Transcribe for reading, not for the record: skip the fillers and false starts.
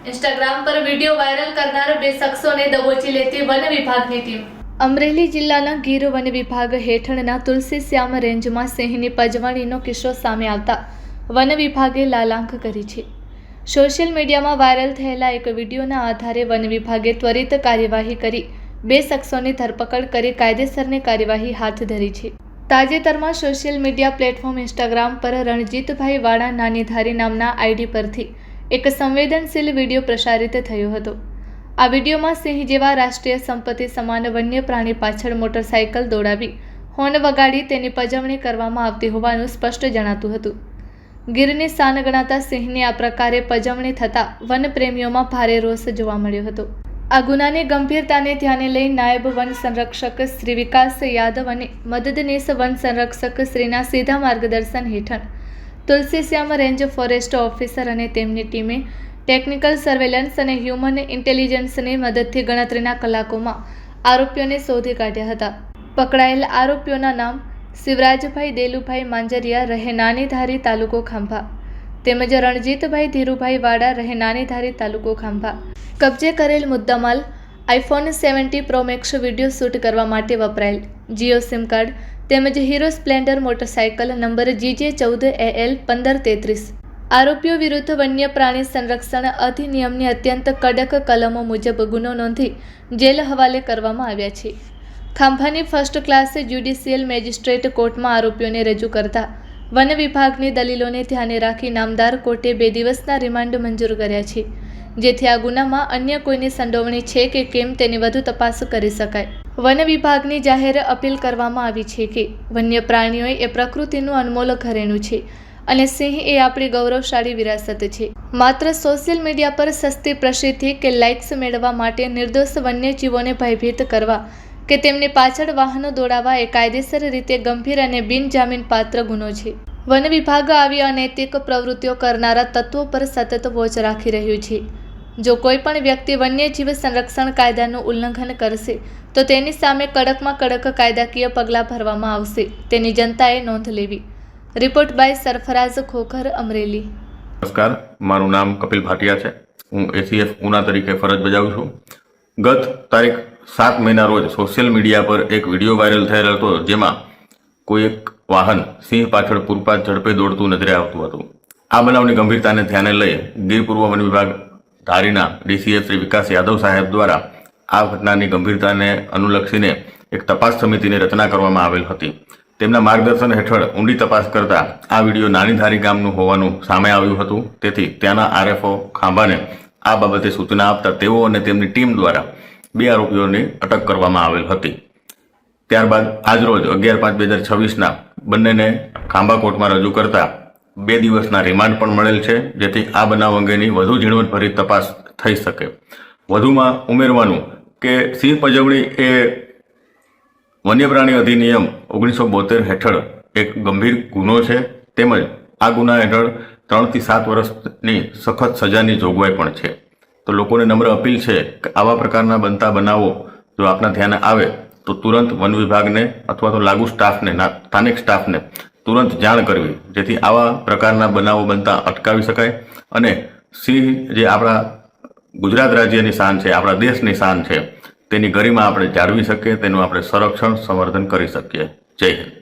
Instagram पर video viral करनार બે શખ્સોને દબોચી લેતી વન વિભાગની ટીમ। અમરેલી જિલ્લાના ગીર વન વિભાગ હેઠળના તુલસીશ્યામ રેન્જમાં સિંહની પજવણીનો કિસ્સો સામે આવતા વન વિભાગે લાલાંક કરી છે। સોશિયલ મીડિયામાં વાયરલ થયેલા એક વિડીયોના આધારે વન વિભાગે ત્વરિત કાર્યવાહી કરી બે શખ્સોની ધરપકડ કરી કાયદેસરની કાર્યવાહી હાથ ધરી છે। તાજેતરમાં સોશિયલ મીડિયા પ્લેટફોર્મ ઇન્સ્ટાગ્રામ પર રણજીતભાઈ વાળા નાનીધારી નામના આઈડી પરથી એક સંવેદનશીલ વિડીયો પ્રસારિત થયો હતો। આ વિડીયોમાં સિંહ જેવા રાષ્ટ્રીય સંપત્તિ સમાન વન્ય પ્રાણી પાછળ મોટરસાયકલ દોડાવી હોર્ન વગાડી તેની પજવણી કરવામાં આવતી હોવાનું સ્પષ્ટ જણાતું હતું। ગીરની શાન ગણાતા સિંહની આ પ્રકારે પજવણી થતાં વનપ્રેમીઓમાં ભારે રોષ જોવા મળ્યો હતો। આ ગુનાની ગંભીરતાને ધ્યાને લઈ નાયબ વન સંરક્ષક શ્રી વિકાસ યાદવ અને મદદનીશ વન સંરક્ષક શ્રીના સીધા માર્ગદર્શન હેઠળ તુલસીશ્યામ રેન્જ ફોરેસ્ટ ઓફિસર અને તેમની ટીમે ટેકનિકલ સર્વેલન્સ અને હ્યુમન ઇન્ટેલિજન્સની મદદથી ગણતરીના કલાકોમાં આરોપીઓને શોધી કાઢ્યા હતા। પકડાયેલ આરોપીઓના નામ શિવરાજભાઈ દેલુભાઈ માંજરિયા રહે નાનીધારી તાલુકો ખાંભા તેમજ રણજીતભાઈ ધીરુભાઈ વાડા રહે નાનીધારી તાલુકો ખાંભા। કબજે કરેલ મુદ્દામાલ iPhone 70 pro max video shoot કરવા માટે વપરાયેલ જીઓ સિમ કાર્ડ તેમજ Hero Splendor motorcycle number GJ14AL 1533। આરોપીઓ વિરુદ્ધ વન્ય પ્રાણી સંરક્ષણ અધિનિયમની અત્યંત કડક કલમો મુજબ ગુનો નોંધી જેલ હવાલે કરવામાં આવ્યા છે। ખાંભાની ફર્સ્ટ ક્લાસ જ્યુડિશિયલ મેજિસ્ટ્રેટ કોર્ટમાં આરોપીઓને રજૂ કરતા વન વિભાગની દલીલોને ધ્યાને રાખી નામદાર કોર્ટે 2 દિવસના રિમાન્ડ મંજૂર કર્યા છે, જેથી આ ગુનામાં અન્ય કોઈની સંડોવણી છે કે કેમ તેની વધુ તપાસ કરી શકાય। વન વિભાગની જાહેર અપીલ કરવામાં આવી છે કે વન્ય પ્રાણીઓ એ પ્રકૃતિનું અનમોલ ઘરેણું છે અને સિંહ એ આપણી ગૌરવશાળી વિરાસત છે। માત્ર સોશિયલ મીડિયા પર સસ્તી પ્રસિદ્ધિ કે લાઇક્સ મેળવવા માટે નિર્દોષ વન્યજીવોને ભયભીત કરવા કે તેમની પાછળ વાહનો દોડાવવા એ કાયદેસર રીતે ગંભીર અને બિનજામીનપાત્ર ગુનો છે। વન વિભાગ આવી અનૈતિક પ્રવૃત્તિઓ કરનારા તત્વો પર સતત વોચ રાખી રહ્યું છે। જો કોઈ પણ વ્યક્તિ વન્યજીવ સંરક્ષણ કાયદાનું ઉલ્લંઘન કરશે તો તેની સામે કડકમાં કડક કાયદાકીય પગલાં ભરવામાં આવશે, તેની જનતાએ નોંધ લેવી। Report by Sarfaraz Khokhar, Amreli. નમસ્કાર, મારું નામ કપિલ ભાટિયા છે। હું ACF ઉના તરીકે ફરજ બજાવું છું। ગત તારીખ 7 મેના રોજ સોશિયલ મીડિયા પર એક વિડીયો વાયરલ થયેલ હતો, જેમાં કોઈ એક વાહન સિંહ પાછળ પૂરપાટ ઝડપે દોડતું નજરે આવતું હતું। આ બનાવની ગંભીરતાને ધ્યાને લઈ ગીર પૂર્વ વન વિભાગ ધારીના DCF શ્રી વિકાસ યાદવ સાહેબ દ્વારા આ ઘટનાની ગંભીરતાને અનુલક્ષીને એક તપાસ સમિતિની રચના કરવામાં આવેલ હતી। તેમના માર્ગદર્શન હેઠળ ઊંડી તપાસ કરતા આ વિડીયો નાનીધારી ગામનું હોવાનું સામે આવ્યું હતું। તેથી ત્યાંના RFO ખાંભાને આ બાબતે સૂચના આપતા તેઓ અને તેમની ટીમ દ્વારા 2 આરોપીઓની અટક કરવામાં આવેલ હતી। ત્યારબાદ આજરોજ 11/5/2026ના બંનેને ખાંભા કોર્ટમાં રજૂ કરતા 2 દિવસના રિમાન્ડ પણ મળેલ છે, જેથી આ બનાવ અંગેની વધુ ઝીણવટભરી તપાસ થઈ શકે। વધુમાં ઉમેરવાનું કે સિંહ પજવણી એ વન્ય પ્રાણી અધિનિયમ 1972 હેઠળ એક ગંભીર ગુનો છે, તેમજ આ ગુના હેઠળ 3 થી 7 વર્ષની સખત સજાની જોગવાઈ પણ છે। તો લોકોને નમ્ર અપીલ છે કે આવા પ્રકારના બનતા બનાવો જો આપના ધ્યાને આવે તો તુરંત વન વિભાગને અથવા તો લાગુ સ્ટાફને, સ્થાનિક સ્ટાફને તુરંત જાણ કરવી, જેથી આવા પ્રકારના બનાવો બનતા અટકાવી શકાય અને સિંહ જે આપણા ગુજરાત રાજ્યની શાન છે, આપણા દેશની શાન છે, તેની ગરિમા આપણે જાળવી શકીએ, તેનું આપણે સંરક્ષણ સંવર્ધન કરી શકીએ। જય હિન્દ।